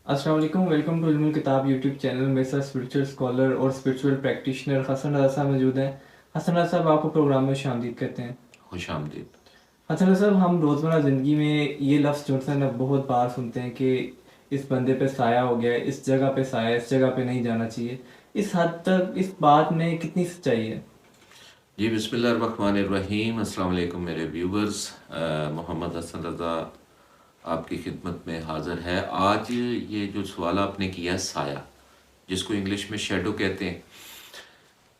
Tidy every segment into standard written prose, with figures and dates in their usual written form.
السلام علیکم، welcome to علم الکتاب یوٹیوب چینل۔ میرے ساتھ اسپرچل اسکالر اور اسپرچل پریکٹیشنر حسن رضا صاحب موجود ہیں۔ حسن رضا صاحب، آپ کو پروگرام میں خوش آمدید کہتے ہیں۔ خوش آمدید۔ حسن رضا صاحب، ہم روزمرہ زندگی میں یہ لفظ جو ہے نا بہت بار سنتے ہیں کہ اس بندے پہ سایہ ہو گیا، اس جگہ پہ سایہ، اس جگہ پہ نہیں جانا چاہیے۔ اس حد تک اس بات میں کتنی سچائی ہے؟ جی بسم اللہ الرحمن الرحیم۔ السلام علیکم میرے ویورز۔ محمد حسن رضا آپ کی خدمت میں حاضر ہے۔ آج یہ جو سوال آپ نے کیا سایہ، جس کو انگلش میں شیڈو کہتے ہیں،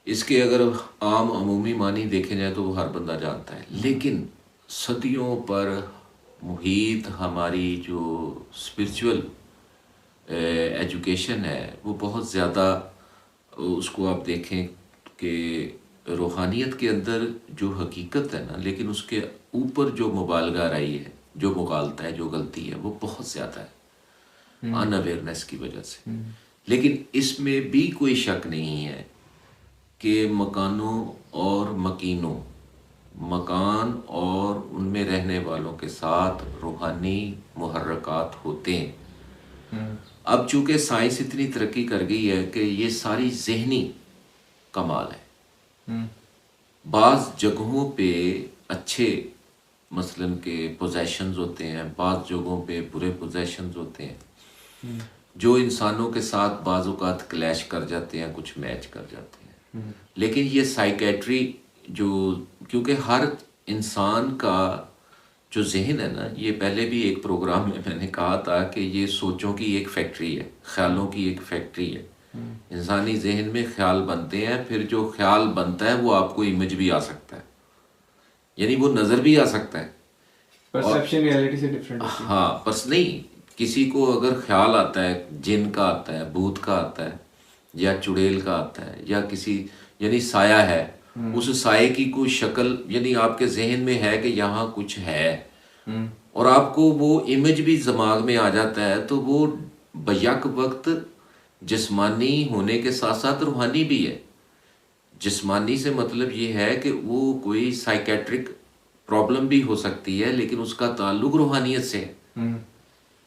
اس کے اگر عام عمومی معنی دیکھے جائیں تو وہ ہر بندہ جانتا ہے، لیکن صدیوں پر محیط ہماری جو اسپرچول ایجوکیشن ہے وہ بہت زیادہ، اس کو آپ دیکھیں کہ روحانیت کے اندر جو حقیقت ہے نا، لیکن اس کے اوپر جو مبالغہ رہی ہے، جو مغالطہ ہے، جو غلطی ہے، وہ بہت زیادہ ہے ان اویئرنیس کی وجہ سے۔ لیکن اس میں بھی کوئی شک نہیں ہے کہ مکانوں اور مکینوں، مکان اور ان میں رہنے والوں کے ساتھ روحانی محرکات ہوتے ہیں۔ اب چونکہ سائنس اتنی ترقی کر گئی ہے کہ یہ ساری ذہنی کمال ہے۔ بعض جگہوں پہ اچھے مثلاً کہ پوزیشنز ہوتے ہیں، بعض جگہوں پہ برے پوزیشنز ہوتے ہیں جو انسانوں کے ساتھ بعض اوقات کلیش کر جاتے ہیں، کچھ میچ کر جاتے ہیں۔ لیکن یہ سائیکیٹری جو، کیونکہ ہر انسان کا جو ذہن ہے نا، یہ پہلے بھی ایک پروگرام میں نے کہا تھا کہ یہ سوچوں کی ایک فیکٹری ہے، خیالوں کی ایک فیکٹری ہے۔ انسانی ذہن میں خیال بنتے ہیں، پھر جو خیال بنتا ہے وہ آپ کو امیج بھی آ سکتا ہے، یعنی وہ نظر بھی آ سکتا ہے، پرسیپشن ریئلٹی سے ڈفرینٹ ہوتی ہے۔ ہاں بس نہیں، کسی کو اگر خیال آتا ہے، جن کا آتا ہے، بھوت کا آتا ہے، یا چڑیل کا آتا ہے، یا کسی یعنی سایہ ہے، اس سائے کی کوئی شکل یعنی آپ کے ذہن میں ہے کہ یہاں کچھ ہے، اور آپ کو وہ امیج بھی دماغ میں آ جاتا ہے، تو وہ بیک وقت جسمانی ہونے کے ساتھ ساتھ روحانی بھی ہے۔ جسمانی سے مطلب یہ ہے کہ وہ کوئی سائیکیٹرک پرابلم بھی ہو سکتی ہے، لیکن اس کا تعلق روحانیت سے ہے۔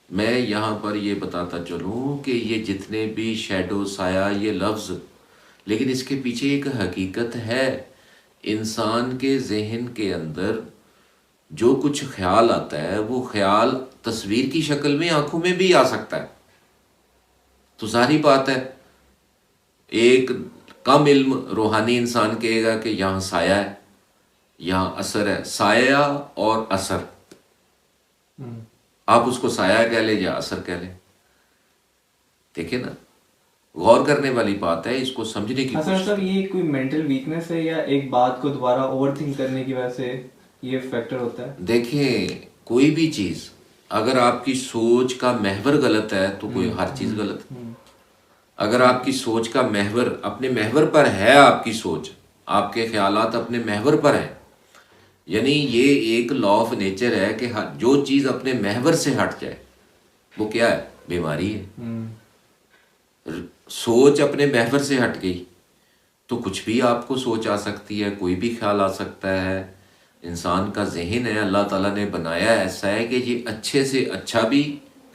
میں یہاں پر یہ بتاتا چلوں کہ یہ جتنے بھی شیڈو، سایہ، یہ لفظ، لیکن اس کے پیچھے ایک حقیقت ہے۔ انسان کے ذہن کے اندر جو کچھ خیال آتا ہے، وہ خیال تصویر کی شکل میں آنکھوں میں بھی آ سکتا ہے۔ تو ظاہری بات ہے، ایک کم علم روحانی انسان کہے گا کہ یہاں سایہ ہے، یہاں اثر ہے۔ سایہ اور اثر، آپ اس کو سایہ کہہ لیں یا اثر کہہ لیں، دیکھیں نا، غور کرنے والی بات ہے، اس کو سمجھنے کی حسن کوشش صاحب، کریں۔ یہ کوئی مینٹل ویکنس ہے یا ایک بات کو دوبارہ اوور تھنک کرنے کی وجہ سے یہ فیکٹر ہوتا ہے؟ دیکھیں، کوئی بھی چیز اگر آپ کی سوچ کا محور غلط ہے تو کوئی ہر چیز غلط ہے۔ اگر آپ کی سوچ کا محور اپنے محور پر ہے، آپ کی سوچ، آپ کے خیالات اپنے محور پر ہیں، یعنی یہ ایک لا آف نیچر ہے کہ جو چیز اپنے محور سے ہٹ جائے وہ کیا ہے؟ بیماری ہے۔ سوچ اپنے محور سے ہٹ گئی تو کچھ بھی آپ کو سوچ آ سکتی ہے، کوئی بھی خیال آ سکتا ہے۔ انسان کا ذہن ہے، اللہ تعالیٰ نے بنایا ایسا ہے کہ یہ اچھے سے اچھا بھی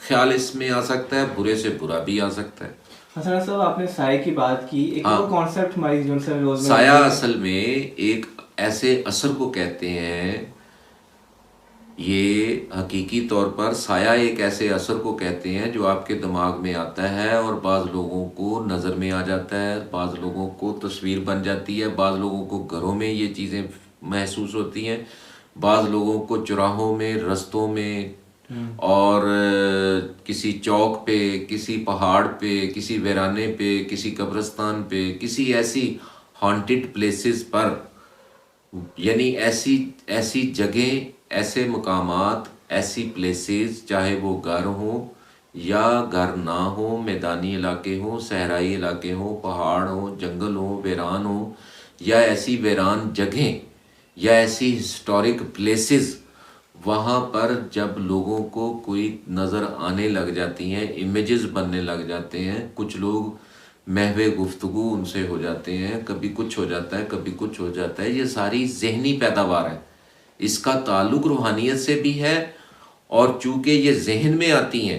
خیال اس میں آ سکتا ہے، برے سے برا بھی آ سکتا ہے۔ حسن صاحب، آپ نے سائے کی بات کی، ایک ہاں، وہ کانسیپٹ ہماری جو سے روزمرہ سایہ زندگی میں اصل میں ایک ایسے اثر کو کہتے ہیں، یہ حقیقی طور پر سایہ ایک ایسے اثر کو کہتے ہیں جو آپ کے دماغ میں آتا ہے، اور بعض لوگوں کو نظر میں آ جاتا ہے، بعض لوگوں کو تصویر بن جاتی ہے، بعض لوگوں کو گھروں میں یہ چیزیں محسوس ہوتی ہیں، بعض لوگوں کو چوراہوں میں، رستوں میں، اور کسی چوک پہ، کسی پہاڑ پہ، کسی ویرانے پہ، کسی قبرستان پہ، کسی ایسی ہانٹڈ پلیسز پر، یعنی ایسی جگہیں، ایسے مقامات، ایسی پلیسز، چاہے وہ گھر ہوں یا گھر نہ ہوں، میدانی علاقے ہوں، صحرائی علاقے ہوں، پہاڑ ہوں، جنگل ہوں، ویران ہوں، یا ایسی ویران جگہیں یا ایسی ہسٹورک پلیسز، وہاں پر جب لوگوں کو کوئی نظر آنے لگ جاتی ہیں، امیجز بننے لگ جاتے ہیں، کچھ لوگ محو گفتگو ان سے ہو جاتے ہیں، کبھی کچھ ہو جاتا ہے، کبھی کچھ ہو جاتا ہے، یہ ساری ذہنی پیداوار ہے۔ اس کا تعلق روحانیت سے بھی ہے، اور چونکہ یہ ذہن میں آتی ہیں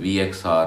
VXR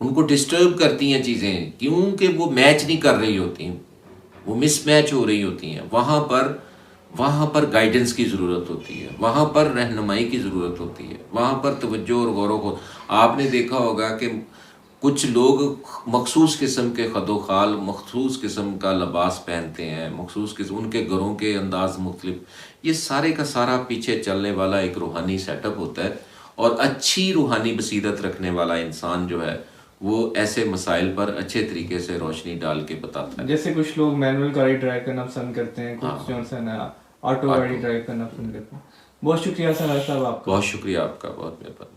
ان کو ڈسٹرب کرتی ہیں چیزیں، کیونکہ وہ میچ نہیں کر رہی ہوتی ہیں، وہ مس میچ ہو رہی ہوتی ہیں. وہاں پر گائیڈنس کی ضرورت ہوتی ہے، وہاں پر رہنمائی کی ضرورت ہوتی ہے، وہاں پر توجہ اور غور و خوض. آپ نے دیکھا ہوگا کہ کچھ لوگ مخصوص قسم کے خد و خال، مخصوص قسم کا لباس پہنتے ہیں، مخصوص قسم ان کے گھروں کے انداز مختلف. یہ سارے کا سارا پیچھے چلنے والا ایک روحانی سیٹ اپ ہوتا ہے، اور اچھی روحانی بصیرت رکھنے والا انسان جو ہے وہ ایسے مسائل پر اچھے طریقے سے روشنی ڈال کے بتاتا ہے. جیسے کچھ لوگ مینول گاڑی ڈرائیو کرنا پسند کرتے ہیں، کچھ جو ہے نا آٹو گاڑی ڈرائیو کرنا پسند کرتے ہیں. بہت شکریہ سر صاحب آپ کا. بہت شکریہ آپ کا، بہت مہربانی.